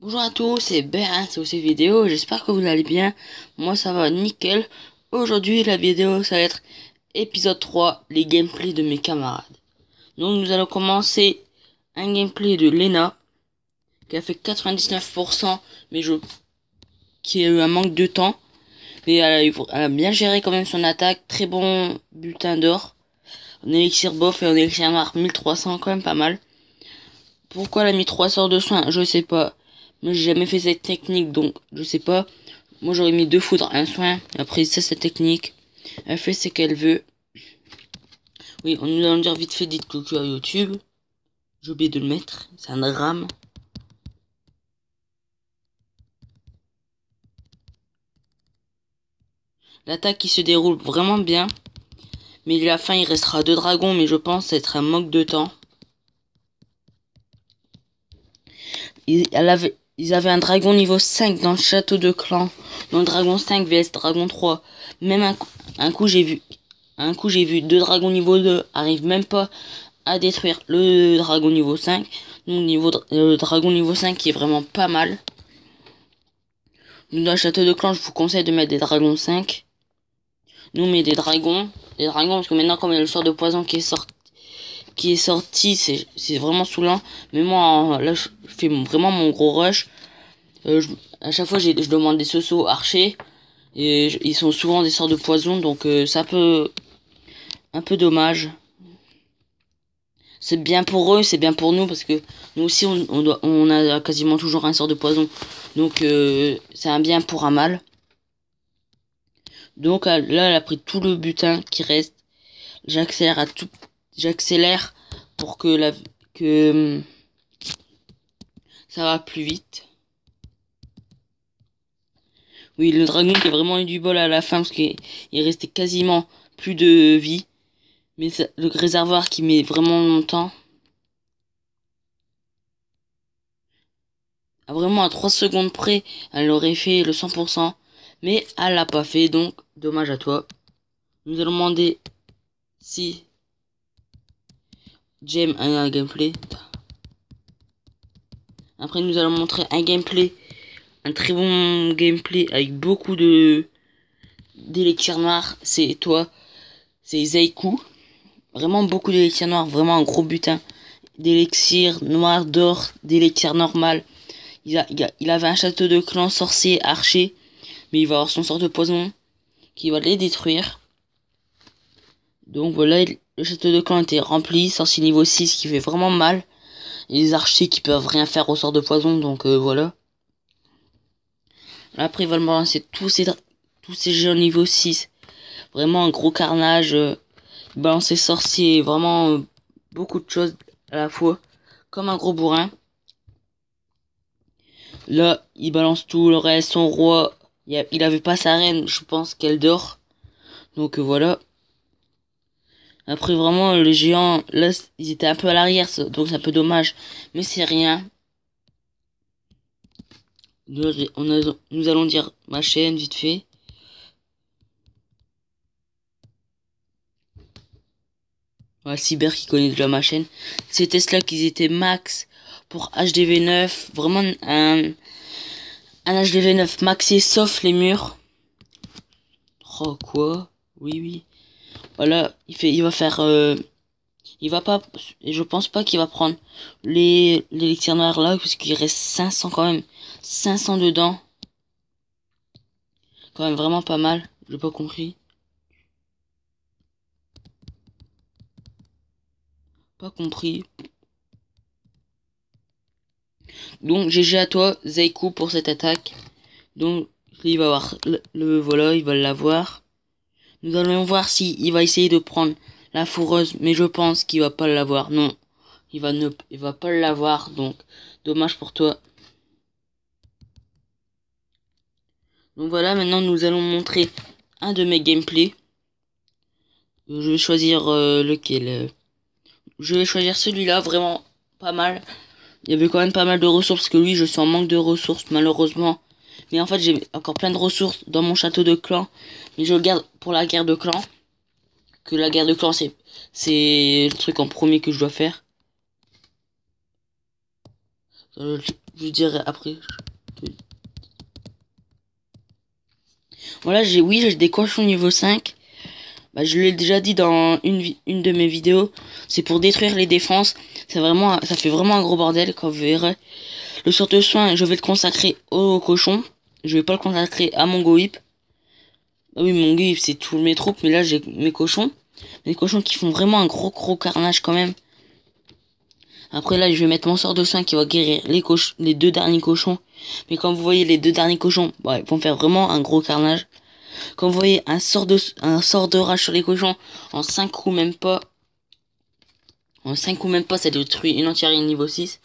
Bonjour à tous, c'est Bérin sur cette vidéo, j'espère que vous allez bien. Moi ça va nickel. Aujourd'hui la vidéo ça va être épisode 3, les gameplays de mes camarades. Donc nous allons commencer un gameplay de Lena qui a fait 99%, mais qui a eu un manque de temps. Mais elle a bien géré quand même son attaque, très bon bulletin d'or. En élixir bof et en élixir noir 1300, quand même pas mal. Pourquoi elle a mis 3 sorts de soin, je sais pas. Moi j'ai jamais fait cette technique donc je sais pas. Moi j'aurais mis 2 foudres, un soin. Et après c'est cette technique. Elle fait ce qu'elle veut. Oui, on nous allons dire vite fait dites coucou à YouTube. J'ai oublié de le mettre. C'est un drame. L'attaque qui se déroule vraiment bien. Mais à la fin il restera 2 dragons, mais je pense être un manque de temps. Ils avaient un dragon niveau 5 dans le château de clan. Donc dragon 5 vs dragon 3. Même un coup j'ai vu 2 dragons niveau 2 arrivent même pas à détruire le dragon niveau 5. Donc le dragon niveau 5 qui est vraiment pas mal. Dans le château de clan, je vous conseille de mettre des dragons 5. Nous on met des dragons. Des dragons parce que maintenant comme il y a le sort de poison qui est sorti, c'est vraiment saoulant. Mais moi là je fais vraiment mon gros rush. À chaque fois je demande des sosos archers. Et ils sont souvent des sorts de poison, donc c'est un peu dommage. C'est bien pour eux, c'est bien pour nous, parce que nous aussi on a quasiment toujours un sort de poison. Donc c'est un bien pour un mal. Donc là elle a pris tout le butin qui reste. J'accélère pour que ça va plus vite. Oui, le dragon qui a vraiment eu du bol à la fin parce qu'il restait quasiment plus de vie. Mais le réservoir qui met vraiment longtemps. Vraiment à 3 secondes près, elle aurait fait le 100%. Mais elle l'a pas fait, donc dommage à toi. Nous allons demander si j'aime un gameplay. Après nous allons montrer un gameplay. Un très bon gameplay avec beaucoup d'élixir noir. C'est toi. C'est Zeiku. Vraiment beaucoup d'élixir noir. Vraiment un gros butin. D'élixir noir, d'or, d'élixir normal. Il avait un château de clan sorcier archer. Mais il va avoir son sort de poison qui va les détruire. Donc voilà, le château de clan était rempli, sorcier niveau 6 qui fait vraiment mal. Et les archers qui peuvent rien faire au sort de poison, donc voilà. Après il va me balancer tous ces géants niveau 6. Vraiment un gros carnage. Il balance ses sorciers, vraiment beaucoup de choses à la fois. Comme un gros bourrin. Là, il balance tout le reste, son roi. Il avait pas sa reine, je pense qu'elle dort. Donc voilà. Après vraiment les géants, là ils étaient un peu à l'arrière, donc c'est un peu dommage. Mais c'est rien. Nous allons dire ma chaîne vite fait. Voilà, Cyber qui connaît déjà ma chaîne. Ces Tesla qu'ils étaient max pour HDV9. Vraiment un HDV9 maxé sauf les murs. Oh quoi? Oui oui. Voilà, il va faire il va pas, et je pense pas qu'il va prendre l'élixir noir là, parce qu'il reste 500 quand même. 500 dedans. Quand même vraiment pas mal. J'ai pas compris. Pas compris. Donc GG à toi, Zeiku pour cette attaque. Donc il va avoir voilà, il va l'avoir. Nous allons voir si il va essayer de prendre la fourreuse, mais je pense qu'il va pas l'avoir. Non, il va pas l'avoir. Donc dommage pour toi. Donc voilà, maintenant nous allons montrer un de mes gameplays. Je vais choisir lequel. Je vais choisir celui-là, vraiment pas mal. Il y avait quand même pas mal de ressources, parce que lui, je suis en manque de ressources, malheureusement. Mais en fait, j'ai encore plein de ressources dans mon château de clan. Mais je le garde pour la guerre de clan. Que la guerre de clan, c'est le truc en premier que je dois faire. Je dirai après. Voilà, j'ai des cochons niveau 5. Bah, je l'ai déjà dit dans une de mes vidéos. C'est pour détruire les défenses. Ça fait vraiment un gros bordel quand vous verrez. Le sort de soin, je vais le consacrer aux cochons. Je vais pas le consacrer à mon gohip. Ah oui, mon gohip, c'est tous mes troupes. Mais là, j'ai mes cochons. Mes cochons qui font vraiment un gros carnage quand même. Après là, je vais mettre mon sort de soin qui va guérir les deux derniers cochons. Mais comme vous voyez, les deux derniers cochons, bah, ils vont faire vraiment un gros carnage. Quand vous voyez un sort de rage sur les cochons, en 5 coups même pas. En 5 coups même pas, ça détruit une entière niveau 6.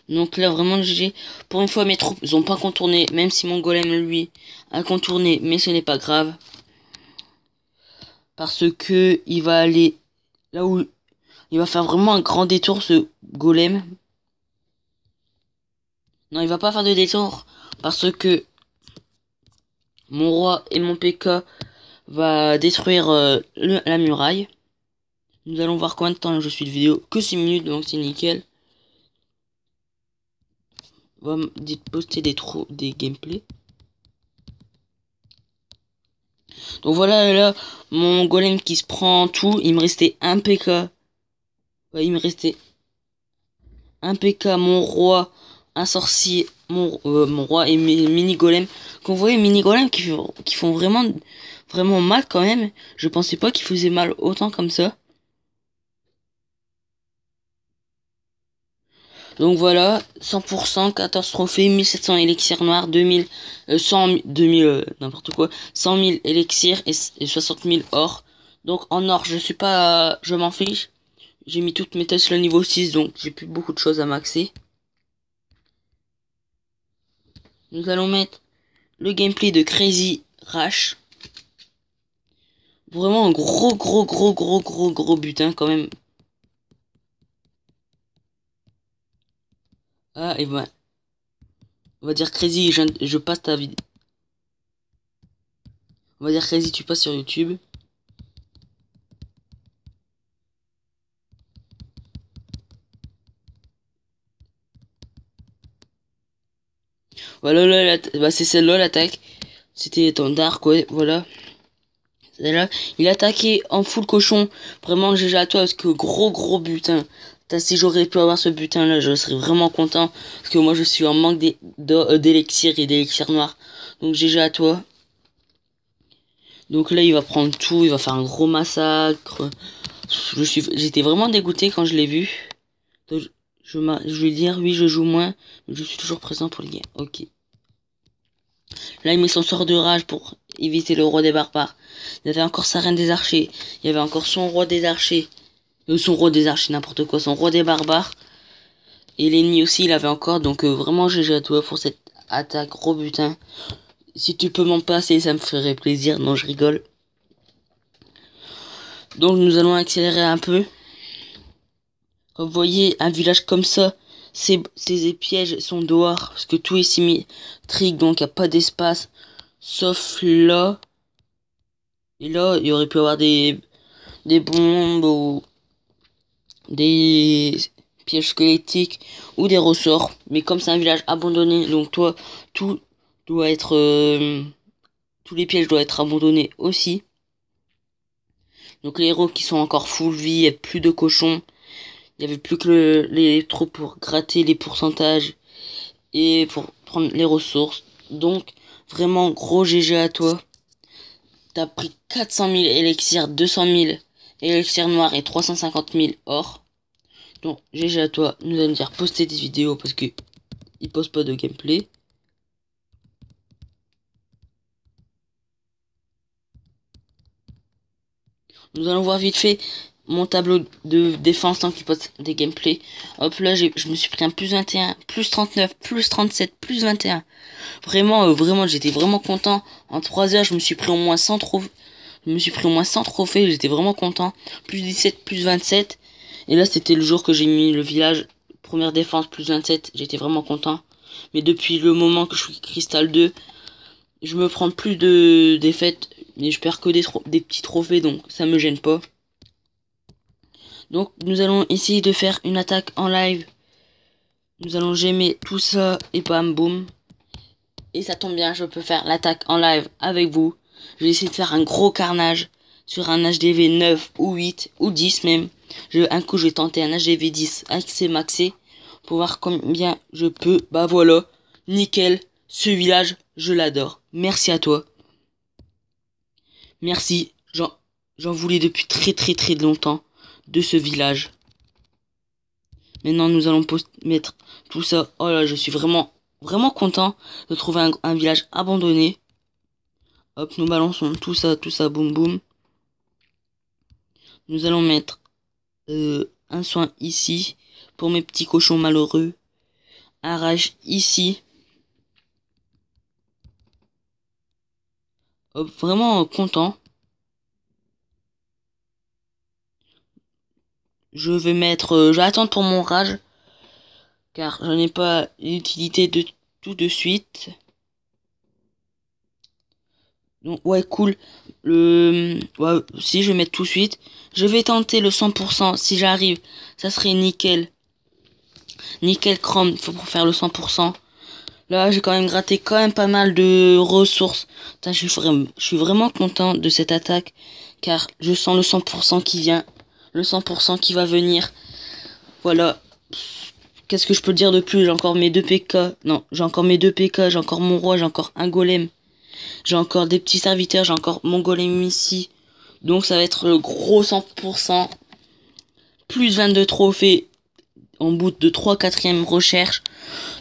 Donc là, vraiment, GG. Pour une fois, mes troupes, ils ont pas contourné. Même si mon golem, lui, a contourné. Mais ce n'est pas grave. Parce que il va aller là où il va faire vraiment un grand détour, ce golem. Non, il va pas faire de détour. Parce que mon roi et mon PK va détruire la muraille. Nous allons voir combien de temps je suis de vidéo. Que 6 minutes, donc c'est nickel. On va poster des gameplays. Donc voilà, là, mon golem qui se prend tout. Il me restait un PK. Ouais, il me restait un PK, mon roi, un sorcier, mon roi et mes mini golems. Quand vous voyez mini golems qui font vraiment mal quand même. Je pensais pas qu'ils faisaient mal autant comme ça. Donc voilà, 100%, 14 trophées, 1700 élixirs noirs, 2000, 2000, n'importe quoi, 100 000 élixirs et 60 000 or. Donc en or, je m'en fiche. J'ai mis toutes mes Tesla niveau 6, donc j'ai plus beaucoup de choses à maxer. Nous allons mettre le gameplay de Crazy Rash. Vraiment un gros butin quand même. Ah, et ben, on va dire Crazy, je passe ta vidéo. On va dire Crazy, tu passes sur YouTube. Voilà, là, bah, c'est celle-là l'attaque. C'était ton dark, ouais, voilà. Celle-là, il attaquait en full cochon. Vraiment, GG à toi, parce que gros butin. Si j'aurais pu avoir ce butin là, je serais vraiment content. Parce que moi, je suis en manque d'élixir et d'élixir noir. Donc, GG à toi. Donc là, il va prendre tout, il va faire un gros massacre. J'étais vraiment dégoûté quand je l'ai vu. Donc, je vais dire, oui, je joue moins, mais je suis toujours présent pour les games. Ok. Là, il met son sort de rage pour éviter le roi des barbares. Il y avait encore sa reine des archers. Il y avait encore son roi des archers. Son roi des archers, n'importe quoi. Son roi des barbares. Et l'ennemi aussi, il avait encore. Donc, vraiment, GG à toi pour cette attaque. Gros butin. Si tu peux m'en passer, ça me ferait plaisir. Non, je rigole. Donc, nous allons accélérer un peu. Vous voyez, un village comme ça. Ces pièges sont dehors. Parce que tout est symétrique. Donc, il n'y a pas d'espace. Sauf là. Et là, il y aurait pu avoir des bombes ou des pièges squelettiques ou des ressorts. Mais comme c'est un village abandonné, donc tout doit être... tous les pièges doivent être abandonnés aussi. Donc les héros qui sont encore full vie, il n'y a plus de cochons. Il n'y avait plus que les troupes pour gratter les pourcentages et pour prendre les ressources. Donc vraiment gros GG à toi. T'as pris 400 000 élixirs, 200 000 élixirs noirs et 350 000 or. Donc GG à toi. Nous allons dire poster des vidéos parce que il poste pas de gameplay. Nous allons voir vite fait mon tableau de défense tant qu'il poste des gameplays. Hop là, je me suis pris un plus 21, plus 39, plus 37, plus 21. Vraiment, j'étais vraiment content. En 3 heures, je me suis pris au moins 100 trophées. Je me suis pris au moins 100 trophées, j'étais vraiment content. Plus 17, plus 27. Et là, c'était le jour que j'ai mis le village. Première défense, plus 27. J'étais vraiment content. Mais depuis le moment que je suis Cristal 2, je me prends plus de défaites. Mais je perds que des petits trophées, donc ça me gêne pas. Donc nous allons essayer de faire une attaque en live. Nous allons gemmer tout ça et bam boum. Et ça tombe bien, je peux faire l'attaque en live avec vous. Je vais essayer de faire un gros carnage sur un HDV 9 ou 8 ou 10 même. Un coup je vais tenter un HDV 10 accès maxé pour voir combien je peux. Bah voilà, nickel, ce village je l'adore. Merci à toi. Merci, j'en voulais depuis très longtemps de ce village. Maintenant nous allons mettre tout ça. Oh là, je suis vraiment content de trouver un village abandonné. Hop, nous balançons tout ça, boum boum. Nous allons mettre un soin ici pour mes petits cochons malheureux. Un rage ici. Hop, vraiment content. Je vais mettre, je vais attendre pour mon rage, car je n'ai pas l'utilité de tout de suite. Donc ouais, cool. Ouais, si je vais mettre tout de suite, je vais tenter le 100%. Si j'arrive, ça serait nickel. Nickel chrome, faut pour faire le 100%. Là, j'ai quand même gratté pas mal de ressources. Putain, je suis vraiment content de cette attaque, car je sens le 100% qui vient. Le 100% qui va venir. Voilà. Qu'est-ce que je peux dire de plus? J'ai encore mes 2 PK. Non, j'ai encore mes 2 PK. J'ai encore mon roi. J'ai encore un golem. J'ai encore des petits serviteurs. J'ai encore mon golem ici. Donc ça va être le gros 100%. Plus 22 trophées en bout de 3/4e recherche.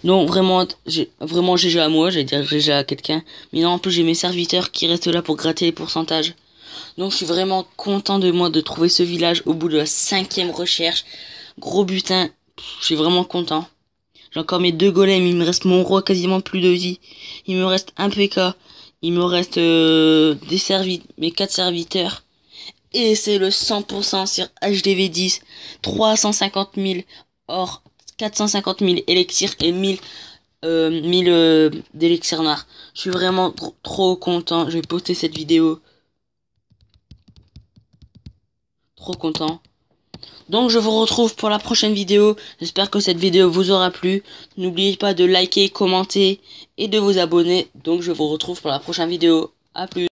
Donc vraiment GG à moi. J'allais dire GG à quelqu'un. Mais non, en plus j'ai mes serviteurs qui restent là pour gratter les pourcentages. Donc je suis vraiment content de moi de trouver ce village au bout de la 5e recherche. Gros butin. Je suis vraiment content. J'ai encore mes 2 golems. Il me reste mon roi quasiment plus de vie. Il me reste un PK. Il me reste mes 4 serviteurs. Et c'est le 100% sur HDV 10. 350 000 or, 450 000 élixirs et 1000 d'élixirs noirs. Je suis vraiment trop content. Je vais poster cette vidéo. Trop content. Donc je vous retrouve pour la prochaine vidéo. J'espère que cette vidéo vous aura plu. N'oubliez pas de liker, commenter et de vous abonner. Donc je vous retrouve pour la prochaine vidéo. A plus.